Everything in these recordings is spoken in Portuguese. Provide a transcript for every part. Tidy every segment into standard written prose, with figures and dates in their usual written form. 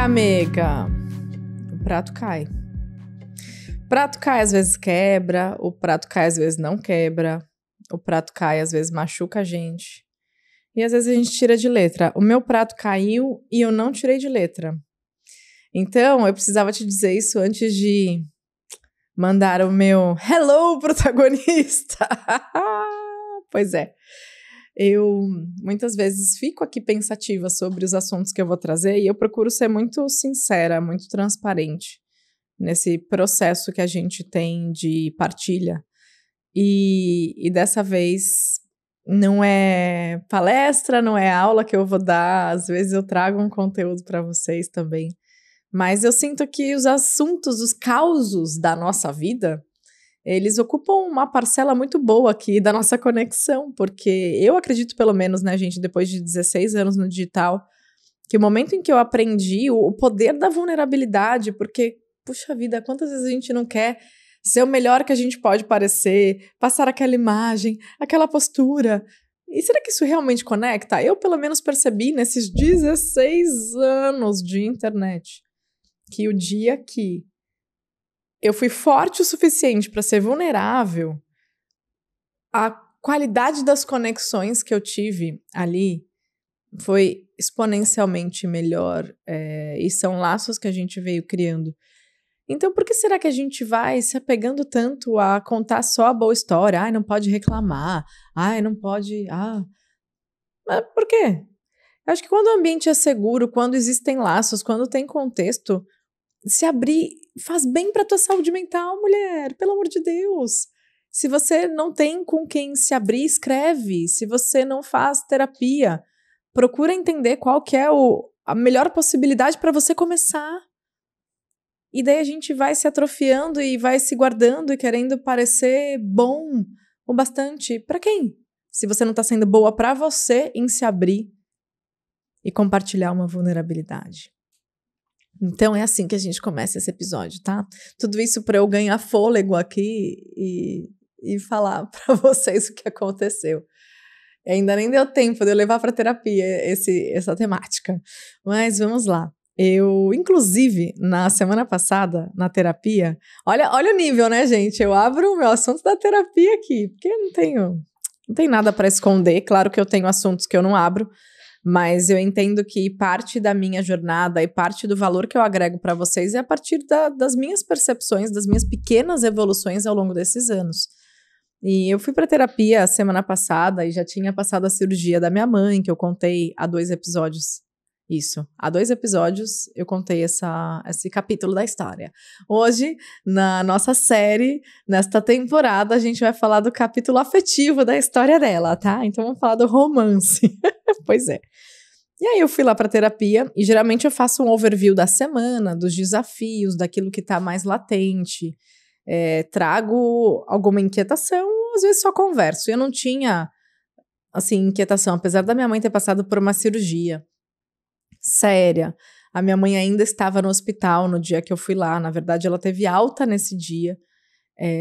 amiga, o prato cai. O prato cai, às vezes quebra, o prato cai, às vezes não quebra, o prato cai, às vezes machuca a gente. E às vezes a gente tira de letra. O meu prato caiu e eu não tirei de letra. Então, eu precisava te dizer isso antes de mandar o meu hello, protagonista. Pois é. Eu muitas vezes fico aqui pensativa sobre os assuntos que eu vou trazer e eu procuro ser muito sincera, muito transparente nesse processo que a gente tem de partilha. E dessa vez não é palestra, não é aula que eu vou dar, às vezes eu trago um conteúdo para vocês também. Mas eu sinto que os assuntos, os causos da nossa vida, eles ocupam uma parcela muito boa aqui da nossa conexão, porque eu acredito pelo menos, né, gente, depois de 16 anos no digital, que o momento em que eu aprendi o poder da vulnerabilidade, porque, puxa vida, quantas vezes a gente não quer ser o melhor que a gente pode parecer, passar aquela imagem, aquela postura. E será que isso realmente conecta? Eu, pelo menos, percebi nesses 16 anos de internet que o dia que eu fui forte o suficiente para ser vulnerável, a qualidade das conexões que eu tive ali foi exponencialmente melhor, e são laços que a gente veio criando. Então, por que será que a gente vai se apegando tanto a contar só a boa história? Ai, não pode reclamar. Ai, não pode... Mas por quê? Eu acho que quando o ambiente é seguro, quando existem laços, quando tem contexto, se abrir faz bem para tua saúde mental, mulher. Pelo amor de Deus. Se você não tem com quem se abrir, escreve. Se você não faz terapia, procura entender qual que é a melhor possibilidade para você começar. E daí a gente vai se atrofiando e vai se guardando e querendo parecer bom o bastante. Pra quem? Se você não tá sendo boa pra você em se abrir e compartilhar uma vulnerabilidade. Então é assim que a gente começa esse episódio, tá? Tudo isso pra eu ganhar fôlego aqui e falar pra vocês o que aconteceu. E ainda nem deu tempo de eu levar pra terapia essa temática. Mas vamos lá. Eu, inclusive, na semana passada, na terapia, olha o nível, né, gente? Eu abro o meu assunto da terapia aqui, porque não tem nada para esconder. Claro que eu tenho assuntos que eu não abro, mas eu entendo que parte da minha jornada e parte do valor que eu agrego para vocês é a partir das minhas percepções, das minhas pequenas evoluções ao longo desses anos. E eu fui para terapia a semana passada e já tinha passado a cirurgia da minha mãe, que eu contei há 2 episódios. Isso, há 2 episódios eu contei esse capítulo da história. Hoje, na nossa série, nesta temporada, a gente vai falar do capítulo afetivo da história dela, tá? Então vamos falar do romance. Pois é. E aí eu fui lá pra terapia e geralmente eu faço um overview da semana, dos desafios, daquilo que tá mais latente. Trago alguma inquietação, às vezes só converso. Eu não tinha, assim, inquietação, apesar da minha mãe ter passado por uma cirurgia séria. A minha mãe ainda estava no hospital no dia que eu fui lá. Na verdade, ela teve alta nesse dia.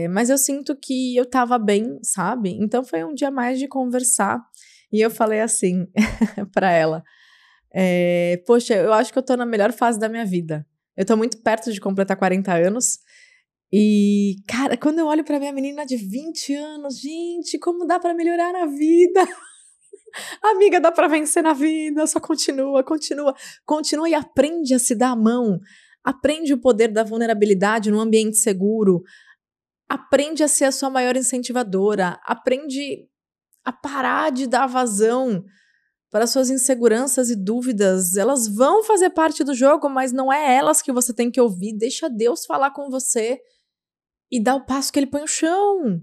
Mas eu sinto que eu tava bem, sabe? Então foi um dia mais de conversar. E eu falei assim pra ela: poxa, eu acho que eu tô na melhor fase da minha vida. Eu tô muito perto de completar 40 anos. E, cara, quando eu olho pra minha menina de 20 anos, gente, como dá pra melhorar na vida? Amiga, dá pra vencer na vida, só continua e aprende a se dar a mão. Aprende o poder da vulnerabilidade num ambiente seguro. Aprende a ser a sua maior incentivadora. Aprende a parar de dar vazão para suas inseguranças e dúvidas. Elas vão fazer parte do jogo, mas não é elas que você tem que ouvir. Deixa Deus falar com você e dá o passo que ele põe no chão.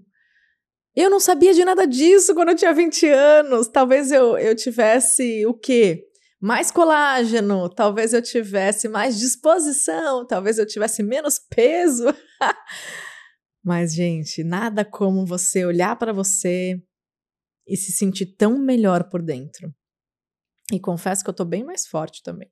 Eu não sabia de nada disso quando eu tinha 20 anos. Talvez eu tivesse o quê? Mais colágeno, talvez eu tivesse mais disposição, talvez eu tivesse menos peso. Mas, gente, nada como você olhar para você e se sentir tão melhor por dentro. E confesso que eu tô bem mais forte também.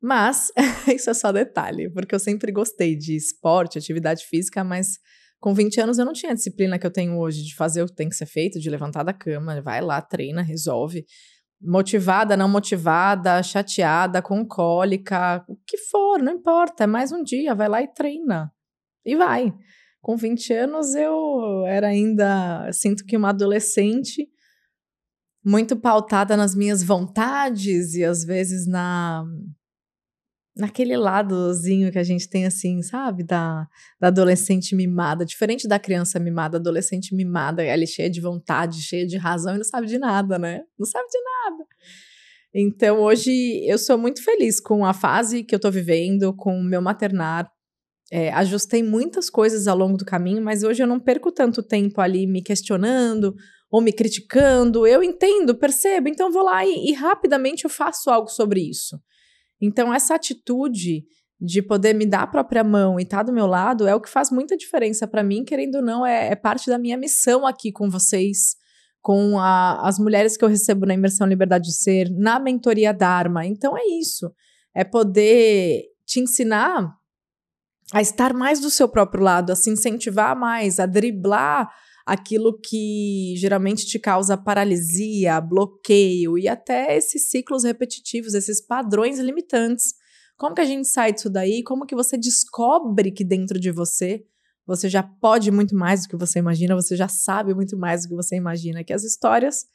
Mas, isso é só detalhe, porque eu sempre gostei de esporte, atividade física, mas com 20 anos eu não tinha a disciplina que eu tenho hoje de fazer o que tem que ser feito, de levantar da cama, vai lá, treina, resolve. motivada, não motivada, chateada, com cólica, o que for, não importa, é mais um dia, vai lá e treina. E vai. Com 20 anos eu era ainda, sinto que uma adolescente, muito pautada nas minhas vontades e às vezes naquele ladozinho que a gente tem assim, sabe? Da adolescente mimada, diferente da criança mimada, adolescente mimada, ela é cheia de vontade, cheia de razão e não sabe de nada, né? Não sabe de nada. Então hoje eu sou muito feliz com a fase que eu tô vivendo, com o meu maternar. Ajustei muitas coisas ao longo do caminho, mas hoje eu não perco tanto tempo ali me questionando ou me criticando. Eu entendo, percebo, então vou lá e rapidamente eu faço algo sobre isso. Então essa atitude de poder me dar a própria mão e estar do meu lado é o que faz muita diferença para mim, querendo ou não, é parte da minha missão aqui com vocês, com as mulheres que eu recebo na Imersão Liberdade de Ser, na mentoria Dharma. Então é isso, é poder te ensinar a estar mais do seu próprio lado, a se incentivar mais, a driblar aquilo que geralmente te causa paralisia, bloqueio e até esses ciclos repetitivos, esses padrões limitantes. Como que a gente sai disso daí? Como que você descobre que dentro de você já pode muito mais do que você imagina, você já sabe muito mais do que você imagina, que as histórias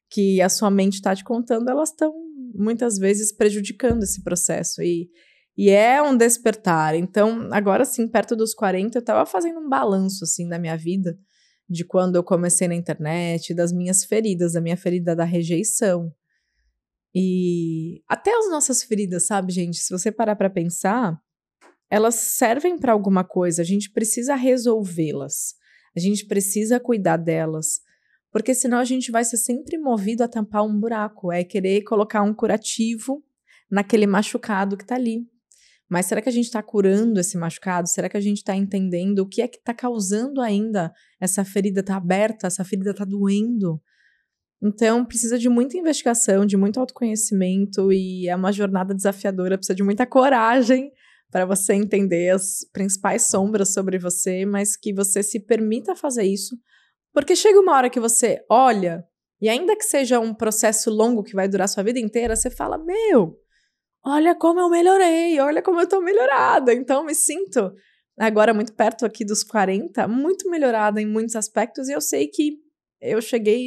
que a sua mente está te contando, elas estão muitas vezes prejudicando esse processo e é um despertar. Então, agora sim, perto dos 40, eu estava fazendo um balanço, assim, da minha vida, de quando eu comecei na internet, das minhas feridas, da minha ferida da rejeição. E até as nossas feridas, sabe, gente? Se você parar pra pensar, elas servem pra alguma coisa, a gente precisa resolvê-las, a gente precisa cuidar delas, porque senão a gente vai ser sempre movido a tampar um buraco, querer colocar um curativo naquele machucado que tá ali. Mas será que a gente está curando esse machucado? Será que a gente está entendendo o que é que está causando ainda essa ferida tá aberta, essa ferida tá doendo? Então, precisa de muita investigação, de muito autoconhecimento e é uma jornada desafiadora, precisa de muita coragem para você entender as principais sombras sobre você, mas que você se permita fazer isso, porque chega uma hora que você olha, e ainda que seja um processo longo que vai durar sua vida inteira, você fala, olha como eu melhorei, olha como eu tô melhorada. Então, me sinto agora muito perto aqui dos 40, muito melhorada em muitos aspectos, e eu sei que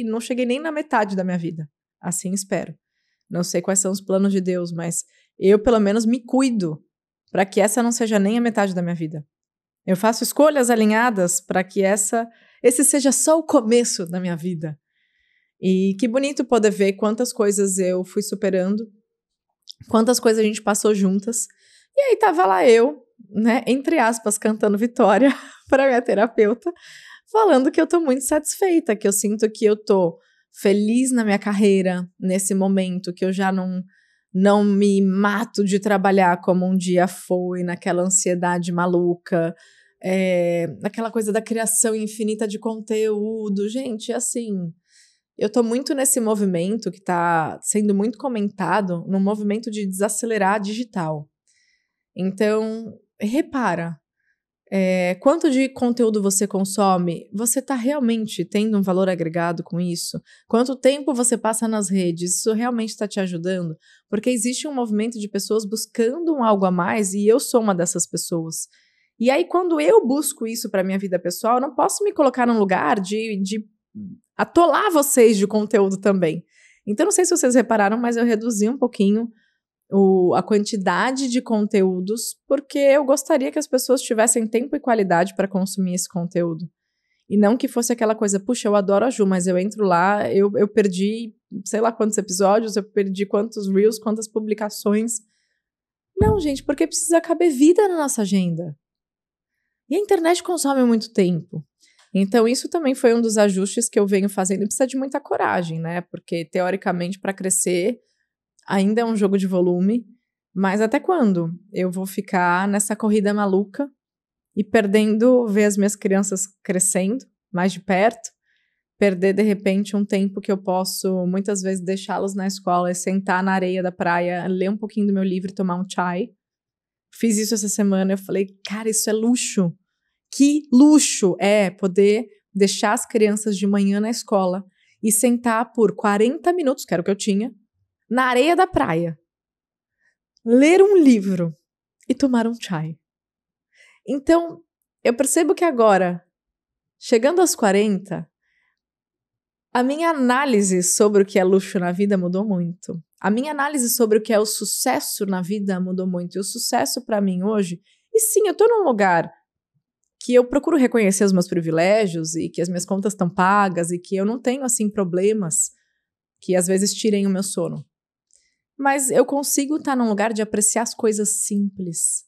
não cheguei nem na metade da minha vida. Assim espero. Não sei quais são os planos de Deus, mas eu, pelo menos, me cuido para que essa não seja nem a metade da minha vida. Eu faço escolhas alinhadas para que esse seja só o começo da minha vida. E que bonito poder ver quantas coisas eu fui superando, quantas coisas a gente passou juntas. E aí tava lá eu, né, entre aspas, cantando vitória para minha terapeuta, falando que eu tô muito satisfeita, que eu sinto que eu tô feliz na minha carreira nesse momento, que eu já não me mato de trabalhar como um dia foi, naquela ansiedade maluca, naquela coisa da criação infinita de conteúdo. Gente, assim, eu tô muito nesse movimento que tá sendo muito comentado, no movimento de desacelerar digital. Então, repara, quanto de conteúdo você consome? Você tá realmente tendo um valor agregado com isso? Quanto tempo você passa nas redes? Isso realmente está te ajudando? Porque existe um movimento de pessoas buscando um algo a mais e eu sou uma dessas pessoas. E aí, quando eu busco isso para minha vida pessoal, eu não posso me colocar num lugar de atolar vocês de conteúdo também. Então, não sei se vocês repararam, mas eu reduzi um pouquinho a quantidade de conteúdos, porque eu gostaria que as pessoas tivessem tempo e qualidade para consumir esse conteúdo. E não que fosse aquela coisa, puxa, eu adoro a Ju, mas eu entro lá, eu perdi sei lá quantos episódios, eu perdi quantos reels, quantas publicações. Não, gente, porque precisa caber vida na nossa agenda. E a internet consome muito tempo. Então, isso também foi um dos ajustes que eu venho fazendo. E precisa de muita coragem, né? Porque, teoricamente, para crescer, ainda é um jogo de volume. Mas até quando eu vou ficar nessa corrida maluca e perdendo, ver as minhas crianças crescendo mais de perto, perder, de repente, um tempo que eu posso, muitas vezes, deixá-los na escola e sentar na areia da praia, ler um pouquinho do meu livro e tomar um chai. Fiz isso essa semana, eu falei, cara, isso é luxo. Que luxo é poder deixar as crianças de manhã na escola e sentar por 40 minutos, que era o que eu tinha, na areia da praia, ler um livro e tomar um chai. Então, eu percebo que agora, chegando aos 40, a minha análise sobre o que é luxo na vida mudou muito. A minha análise sobre o que é o sucesso na vida mudou muito. E o sucesso para mim hoje... E sim, eu tô num lugar que eu procuro reconhecer os meus privilégios e que as minhas contas estão pagas e que eu não tenho, assim, problemas que às vezes tirem o meu sono. Mas eu consigo estar num lugar de apreciar as coisas simples.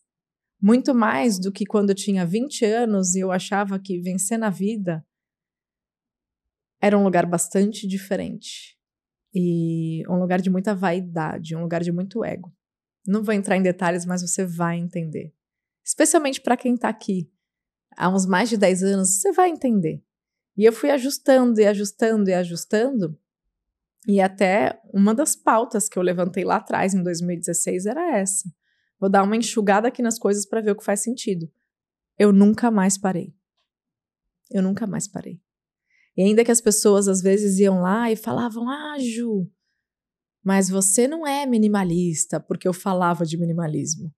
Muito mais do que quando eu tinha 20 anos e eu achava que vencer na vida era um lugar bastante diferente. E um lugar de muita vaidade, um lugar de muito ego. Não vou entrar em detalhes, mas você vai entender. Especialmente para quem está aqui há uns mais de 10 anos, você vai entender. E eu fui ajustando e ajustando e ajustando. E até uma das pautas que eu levantei lá atrás, em 2016, era essa. Vou dar uma enxugada aqui nas coisas para ver o que faz sentido. Eu nunca mais parei. Eu nunca mais parei. E ainda que as pessoas às vezes iam lá e falavam, Ju, mas você não é minimalista, porque eu falava de minimalismo.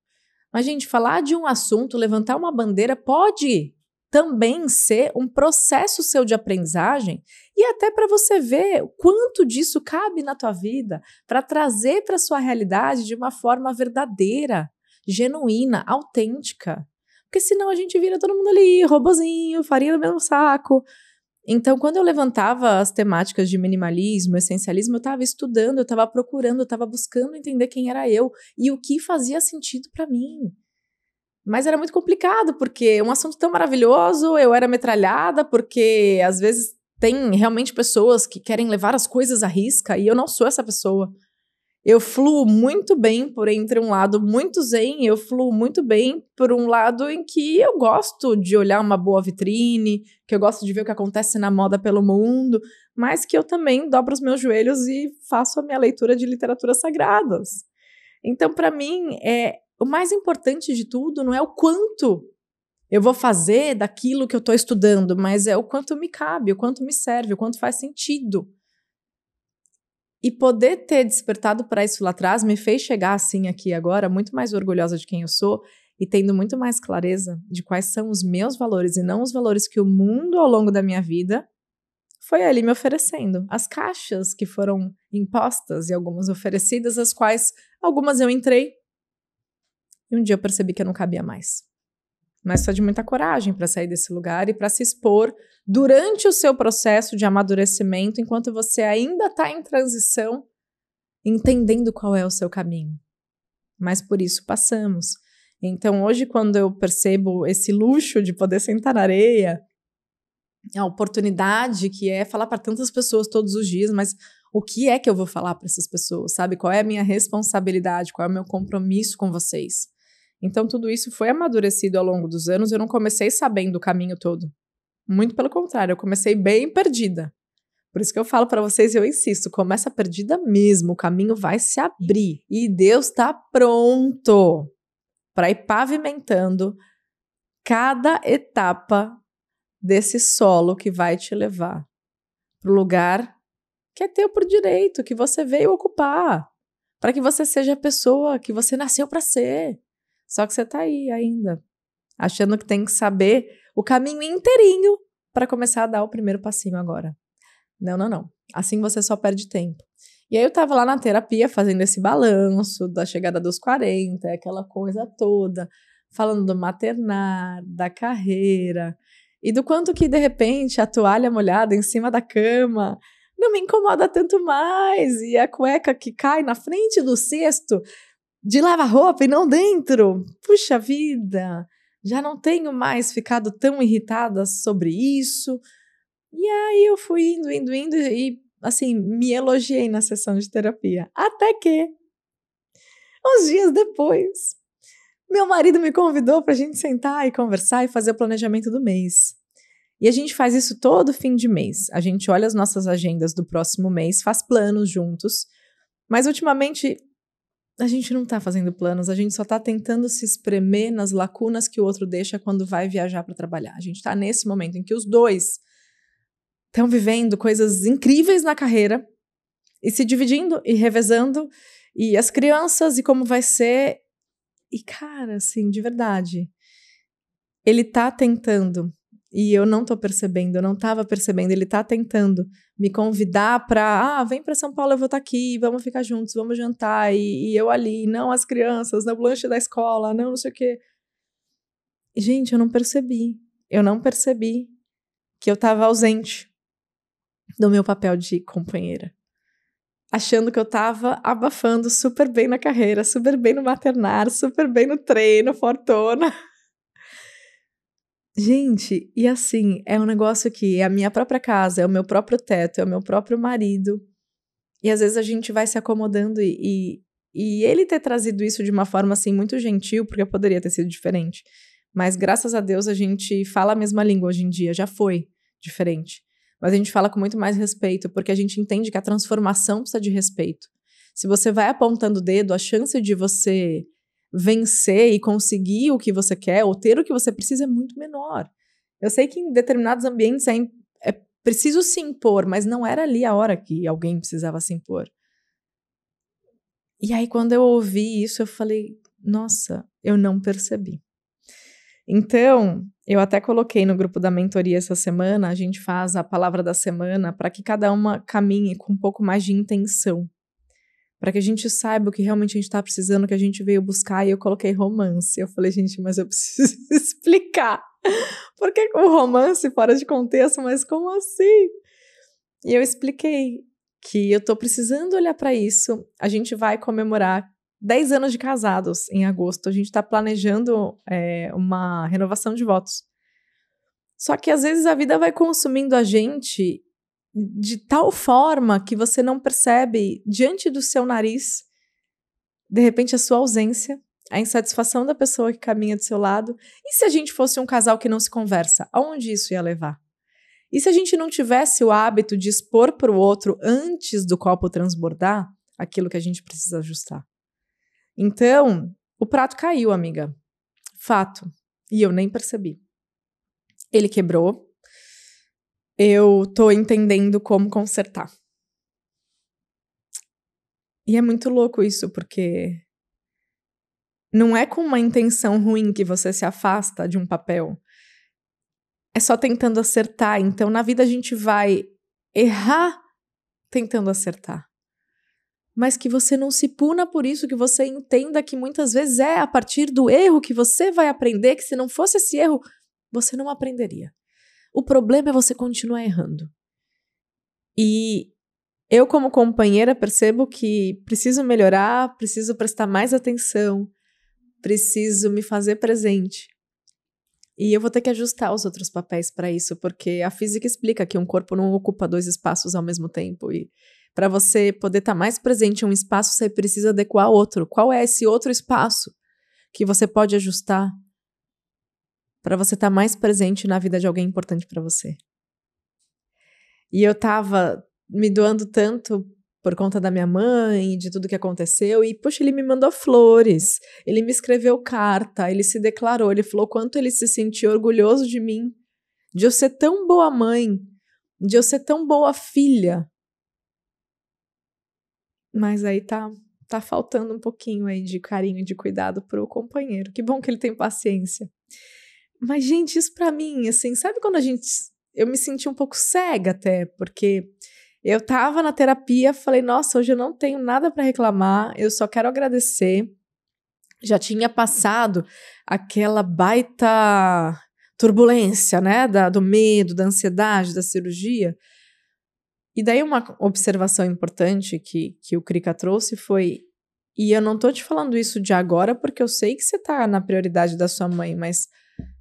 Mas, gente, falar de um assunto, levantar uma bandeira pode também ser um processo seu de aprendizagem e até para você ver o quanto disso cabe na tua vida para trazer para a sua realidade de uma forma verdadeira, genuína, autêntica. Porque senão a gente vira todo mundo ali, robozinho, farinha no mesmo saco. Então, quando eu levantava as temáticas de minimalismo, essencialismo, eu estava estudando, eu estava procurando, eu estava buscando entender quem era eu e o que fazia sentido para mim. Mas era muito complicado, porque é um assunto tão maravilhoso, eu era metralhada, porque às vezes tem realmente pessoas que querem levar as coisas à risca e eu não sou essa pessoa. Eu fluo muito bem por entre um lado muito zen, eu fluo muito bem por um lado em que eu gosto de olhar uma boa vitrine, que eu gosto de ver o que acontece na moda pelo mundo, mas que eu também dobro os meus joelhos e faço a minha leitura de literaturas sagradas. Então, para mim, o mais importante de tudo não é o quanto eu vou fazer daquilo que eu estou estudando, mas é o quanto me cabe, o quanto me serve, o quanto faz sentido. E poder ter despertado para isso lá atrás me fez chegar assim aqui agora, muito mais orgulhosa de quem eu sou e tendo muito mais clareza de quais são os meus valores e não os valores que o mundo ao longo da minha vida foi ali me oferecendo. As caixas que foram impostas e algumas oferecidas, as quais algumas eu entrei e um dia eu percebi que eu não cabia mais. Mas só de muita coragem para sair desse lugar e para se expor durante o seu processo de amadurecimento, enquanto você ainda está em transição, entendendo qual é o seu caminho. Mas por isso passamos. Então hoje, quando eu percebo esse luxo de poder sentar na areia, a oportunidade que é falar para tantas pessoas todos os dias, mas o que é que eu vou falar para essas pessoas, sabe? Qual é a minha responsabilidade, qual é o meu compromisso com vocês? Então, tudo isso foi amadurecido ao longo dos anos. Eu não comecei sabendo o caminho todo. Muito pelo contrário, eu comecei bem perdida. Por isso que eu falo para vocês e eu insisto, começa perdida mesmo, o caminho vai se abrir. E Deus está pronto para ir pavimentando cada etapa desse solo que vai te levar para o lugar que é teu por direito, que você veio ocupar, para que você seja a pessoa que você nasceu para ser. Só que você tá aí ainda, achando que tem que saber o caminho inteirinho para começar a dar o primeiro passinho agora. Não. Assim você só perde tempo. E aí eu tava lá na terapia fazendo esse balanço da chegada dos 40, aquela coisa toda, falando do maternar, da carreira, e do quanto que, de repente, a toalha molhada em cima da cama não me incomoda tanto mais, e a cueca que cai na frente do cesto de lavar-roupa e não dentro. Puxa vida, já não tenho mais ficado tão irritada sobre isso. E aí eu fui indo e, assim, me elogiei na sessão de terapia. Até que, uns dias depois, meu marido me convidou para a gente sentar e conversar e fazer o planejamento do mês. E a gente faz isso todo fim de mês. A gente olha as nossas agendas do próximo mês, faz planos juntos. Mas, ultimamente, a gente não tá fazendo planos, a gente só tá tentando se espremer nas lacunas que o outro deixa quando vai viajar para trabalhar. A gente tá nesse momento em que os dois estão vivendo coisas incríveis na carreira E se dividindo e revezando, e as crianças, e como vai ser. E, cara, assim, de verdade, ele tá tentando, e eu não tô percebendo, eu não tava percebendo, ele tá tentando me convidar pra, vem pra São Paulo, eu vou estar aqui, vamos ficar juntos, vamos jantar, e eu ali, não as crianças, no lanche da escola, não sei o quê. Gente, eu não percebi que eu tava ausente do meu papel de companheira. Achando que eu tava abafando super bem na carreira, super bem no maternário, super bem no treino, fortuna. Gente, e assim, é um negócio que é a minha própria casa, é o meu próprio teto, é o meu próprio marido. E às vezes a gente vai se acomodando e ele ter trazido isso de uma forma assim muito gentil, porque poderia ter sido diferente. Mas graças a Deus a gente fala a mesma língua hoje em dia, já foi diferente. Mas a gente fala com muito mais respeito, porque a gente entende que a transformação precisa de respeito. Se você vai apontando o dedo, a chance de você vencer e conseguir o que você quer, ou ter o que você precisa, é muito menor. Eu sei que em determinados ambientes é preciso se impor, mas não era ali a hora que alguém precisava se impor. E aí, quando eu ouvi isso, eu falei, nossa, eu não percebi. Então, eu até coloquei no grupo da mentoria essa semana, a gente faz a palavra da semana para que cada uma caminhe com um pouco mais de intenção. Para que a gente saiba o que realmente a gente está precisando, o que a gente veio buscar, e eu coloquei romance. Eu falei, gente, mas eu preciso explicar. Porque o romance fora de contexto, mas como assim? E eu expliquei que eu tô precisando olhar para isso. A gente vai comemorar 10 anos de casados em agosto. A gente está planejando uma renovação de votos. Só que às vezes a vida vai consumindo a gente de tal forma que você não percebe diante do seu nariz, de repente, a sua ausência, a insatisfação da pessoa que caminha do seu lado. E se a gente fosse um casal que não se conversa? Aonde isso ia levar? E se a gente não tivesse o hábito de expor para o outro antes do copo transbordar aquilo que a gente precisa ajustar? Então, o prato caiu, amiga. Fato. E eu nem percebi. Ele quebrou. Eu tô entendendo como consertar. E é muito louco isso, porque não é com uma intenção ruim que você se afasta de um papel. É só tentando acertar. Então, na vida a gente vai errar tentando acertar. Mas que você não se puna por isso, que você entenda que muitas vezes é a partir do erro que você vai aprender, que se não fosse esse erro, você não aprenderia. O problema é você continuar errando. E eu, como companheira, percebo que preciso melhorar, preciso prestar mais atenção, preciso me fazer presente. E eu vou ter que ajustar os outros papéis para isso, porque a física explica que um corpo não ocupa 2 espaços ao mesmo tempo. E para você poder estar mais presente em um espaço, você precisa adequar outro. Qual é esse outro espaço que você pode ajustar para você estar mais presente na vida de alguém importante para você? E eu tava me doando tanto por conta da minha mãe, de tudo que aconteceu, e, poxa, ele me mandou flores, ele me escreveu carta, ele se declarou, ele falou quanto ele se sentia orgulhoso de mim, de eu ser tão boa mãe, de eu ser tão boa filha. Mas aí tá faltando um pouquinho aí de carinho e de cuidado pro companheiro. Que bom que ele tem paciência. Mas, gente, isso pra mim, assim, sabe quando eu me senti um pouco cega até, porque eu tava na terapia, falei, nossa, hoje eu não tenho nada pra reclamar, eu só quero agradecer. Já tinha passado aquela baita turbulência, né, do medo, da ansiedade, da cirurgia. E daí uma observação importante que o Krika trouxe foi, e eu não tô te falando isso de agora porque eu sei que você tá na prioridade da sua mãe, mas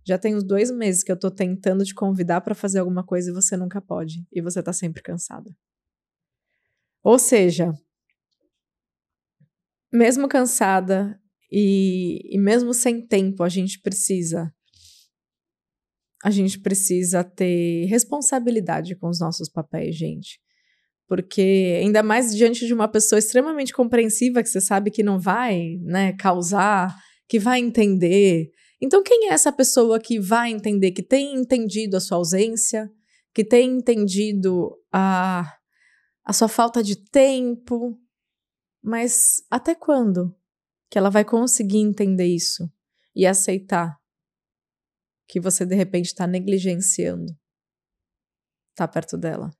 já tem uns 2 meses que eu tô tentando te convidar pra fazer alguma coisa e você nunca pode, e você tá sempre cansada. Ou seja, mesmo cansada e mesmo sem tempo, a gente precisa ter responsabilidade com os nossos papéis, gente. Porque ainda mais diante de uma pessoa extremamente compreensiva, que você sabe que não vai, né, causar, que vai entender. Então, quem é essa pessoa que vai entender, que tem entendido a sua ausência, que tem entendido a sua falta de tempo. Mas até quando que ela vai conseguir entender isso e aceitar que você de repente está negligenciando estar perto dela?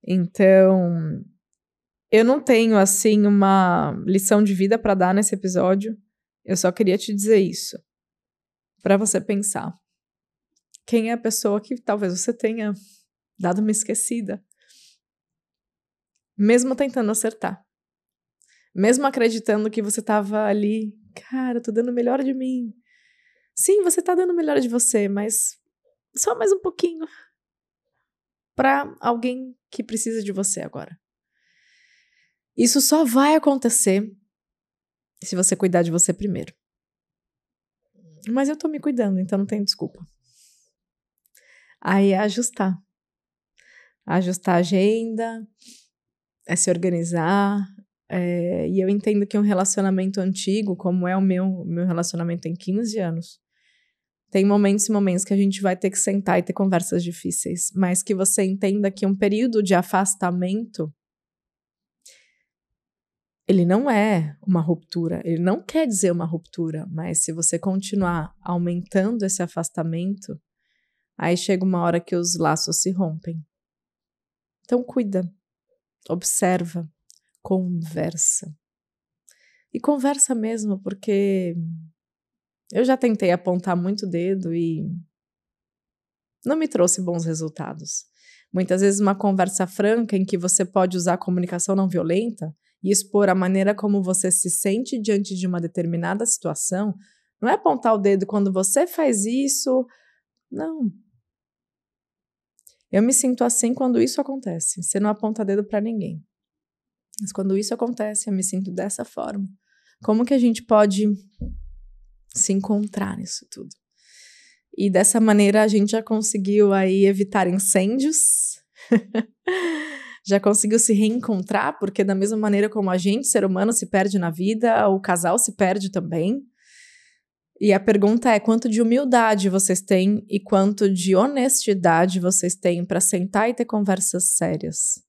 Então, eu não tenho assim uma lição de vida para dar nesse episódio. Eu só queria te dizer isso, para você pensar. Quem é a pessoa que talvez você tenha dado uma esquecida? Mesmo tentando acertar. Mesmo acreditando que você estava ali, cara, eu tô dando o melhor de mim. Sim, você tá dando o melhor de você, mas só mais um pouquinho. Pra alguém que precisa de você agora. Isso só vai acontecer se você cuidar de você primeiro. Mas eu tô me cuidando, então não tem desculpa. Aí é ajustar. Ajustar a agenda, é se organizar. E eu entendo que um relacionamento antigo, como é o meu relacionamento tem 15 anos, tem momentos e momentos que a gente vai ter que sentar e ter conversas difíceis, mas que você entenda que um período de afastamento, ele não é uma ruptura, ele não quer dizer uma ruptura, mas se você continuar aumentando esse afastamento, aí chega uma hora que os laços se rompem. Então cuida, observa, conversa. E conversa mesmo, porque eu já tentei apontar muito dedo e não me trouxe bons resultados. Muitas vezes uma conversa franca em que você pode usar a comunicação não violenta e expor a maneira como você se sente diante de uma determinada situação, não é apontar o dedo quando você faz isso, não. Eu me sinto assim quando isso acontece. Você não aponta dedo para ninguém. Mas quando isso acontece, eu me sinto dessa forma. Como que a gente pode se encontrar nisso tudo? E dessa maneira a gente já conseguiu aí evitar incêndios, já conseguiu se reencontrar, porque da mesma maneira como a gente, ser humano, se perde na vida, o casal se perde também. E a pergunta é quanto de humildade vocês têm e quanto de honestidade vocês têm para sentar e ter conversas sérias.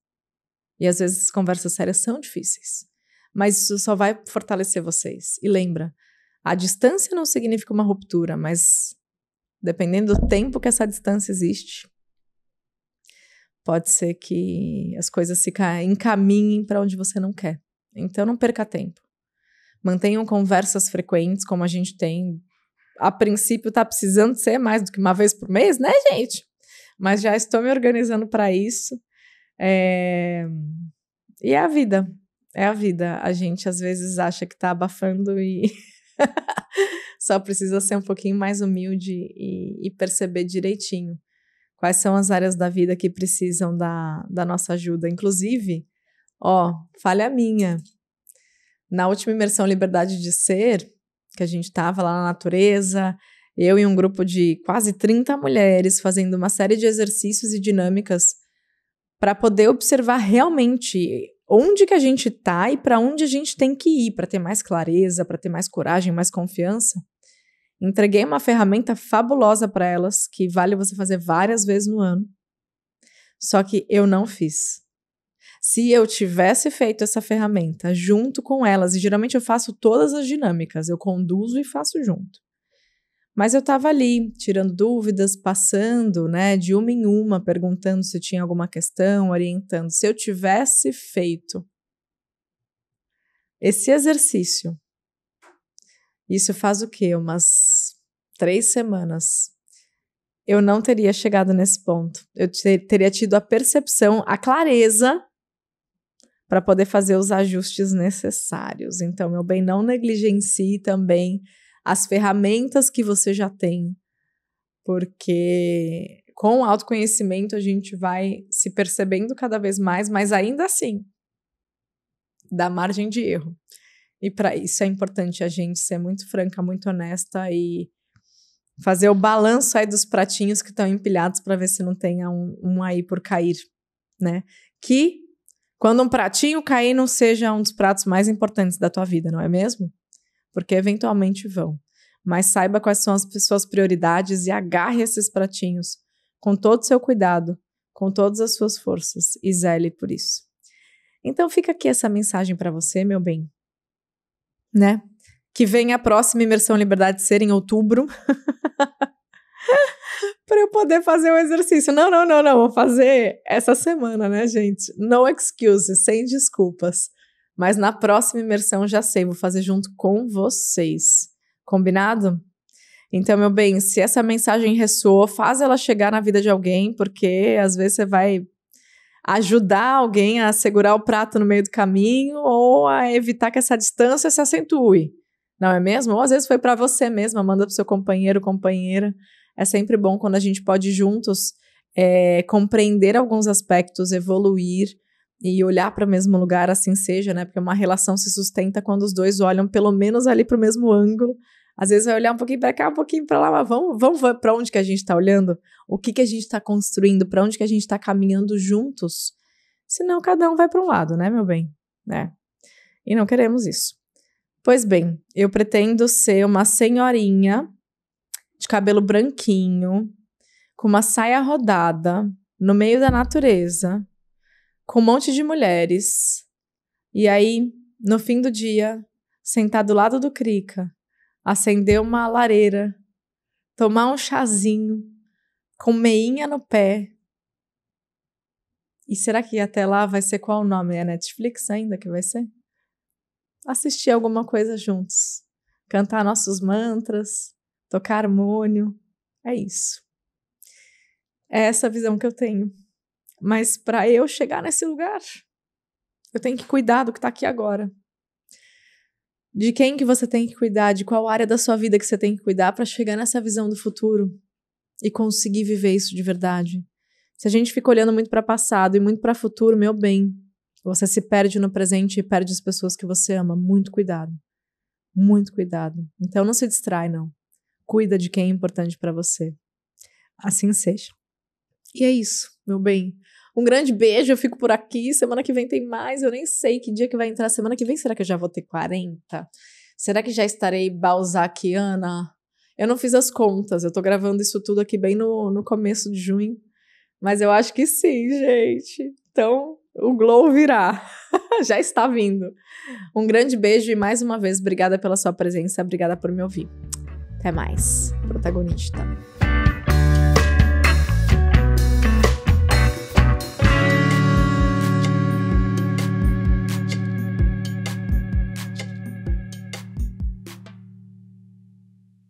E às vezes conversas sérias são difíceis, mas isso só vai fortalecer vocês. E lembra, a distância não significa uma ruptura, mas dependendo do tempo que essa distância existe, pode ser que as coisas se encaminhem para onde você não quer. Então não perca tempo. Mantenham conversas frequentes, como a gente tem. A princípio tá precisando ser mais do que uma vez por mês, né, gente? Mas já estou me organizando para isso. E é a vida. É a vida. A gente às vezes acha que tá abafando e só precisa ser um pouquinho mais humilde e perceber direitinho quais são as áreas da vida que precisam da nossa ajuda. Inclusive, falha minha. Na última imersão Liberdade de Ser, que a gente estava lá na natureza, eu e um grupo de quase 30 mulheres fazendo uma série de exercícios e dinâmicas para poder observar realmente onde que a gente está e para onde a gente tem que ir, para ter mais clareza, para ter mais coragem, mais confiança. Entreguei uma ferramenta fabulosa para elas, que vale você fazer várias vezes no ano. Só que eu não fiz. Se eu tivesse feito essa ferramenta junto com elas, e geralmente eu faço todas as dinâmicas, eu conduzo e faço junto. Mas eu estava ali, tirando dúvidas, passando, né, de uma em uma, perguntando se tinha alguma questão, orientando. Se eu tivesse feito esse exercício, isso faz o quê? Umas 3 semanas. Eu não teria chegado nesse ponto. Eu teria tido a percepção, a clareza para poder fazer os ajustes necessários. Então, meu bem, não negligencie também as ferramentas que você já tem, porque com o autoconhecimento a gente vai se percebendo cada vez mais, mas ainda assim, dá margem de erro. E para isso é importante a gente ser muito franca, muito honesta e fazer o balanço aí dos pratinhos que estão empilhados para ver se não tenha um aí por cair, né? Que quando um pratinho cair não seja um dos pratos mais importantes da tua vida, não é mesmo? Porque eventualmente vão. Mas saiba quais são as suas prioridades e agarre esses pratinhos com todo o seu cuidado, com todas as suas forças e zele por isso. Então fica aqui essa mensagem para você, meu bem, né? Que venha a próxima Imersão Liberdade Ser em outubro. Para eu poder fazer o exercício. Não, vou fazer essa semana, né, gente? No excuses, sem desculpas. Mas na próxima imersão, já sei, vou fazer junto com vocês. Combinado? Então, meu bem, se essa mensagem ressoou, faz ela chegar na vida de alguém, porque às vezes você vai ajudar alguém a segurar o prato no meio do caminho ou a evitar que essa distância se acentue. Não é mesmo? Ou às vezes foi para você mesma, manda pro seu companheiro, companheira. É sempre bom quando a gente pode juntos compreender alguns aspectos, evoluir e olhar para o mesmo lugar, assim seja, né? Porque uma relação se sustenta quando os dois olham pelo menos ali para o mesmo ângulo. Às vezes vai olhar um pouquinho para cá, um pouquinho para lá, mas vamos ver para onde que a gente está olhando? O que a gente está construindo? Para onde que a gente está caminhando juntos? Senão cada um vai para um lado, né, meu bem? Né? E não queremos isso. Pois bem, eu pretendo ser uma senhorinha de cabelo branquinho, com uma saia rodada, no meio da natureza, com um monte de mulheres. E aí, no fim do dia, sentar do lado do Krika, acender uma lareira, tomar um chazinho, com meinha no pé. E será que até lá vai ser qual o nome? É Netflix ainda que vai ser? Assistir alguma coisa juntos. Cantar nossos mantras, tocar harmônio. É isso. É essa visão que eu tenho. Mas para eu chegar nesse lugar, eu tenho que cuidar do que está aqui agora. De quem que você tem que cuidar, de qual área da sua vida que você tem que cuidar para chegar nessa visão do futuro e conseguir viver isso de verdade. Se a gente fica olhando muito para o passado e muito para o futuro, meu bem, você se perde no presente e perde as pessoas que você ama. Muito cuidado. Muito cuidado. Então não se distrai, não. Cuida de quem é importante para você. Assim seja. E é isso, meu bem. Um grande beijo, eu fico por aqui. Semana que vem tem mais, eu nem sei que dia que vai entrar. Semana que vem, será que eu já vou ter 40? Será que já estarei balzaquiana? Eu não fiz as contas, eu tô gravando isso tudo aqui bem no começo de junho. Mas eu acho que sim, gente. Então, o glow virá. Já está vindo. Um grande beijo e mais uma vez, obrigada pela sua presença, obrigada por me ouvir. Até mais, protagonista.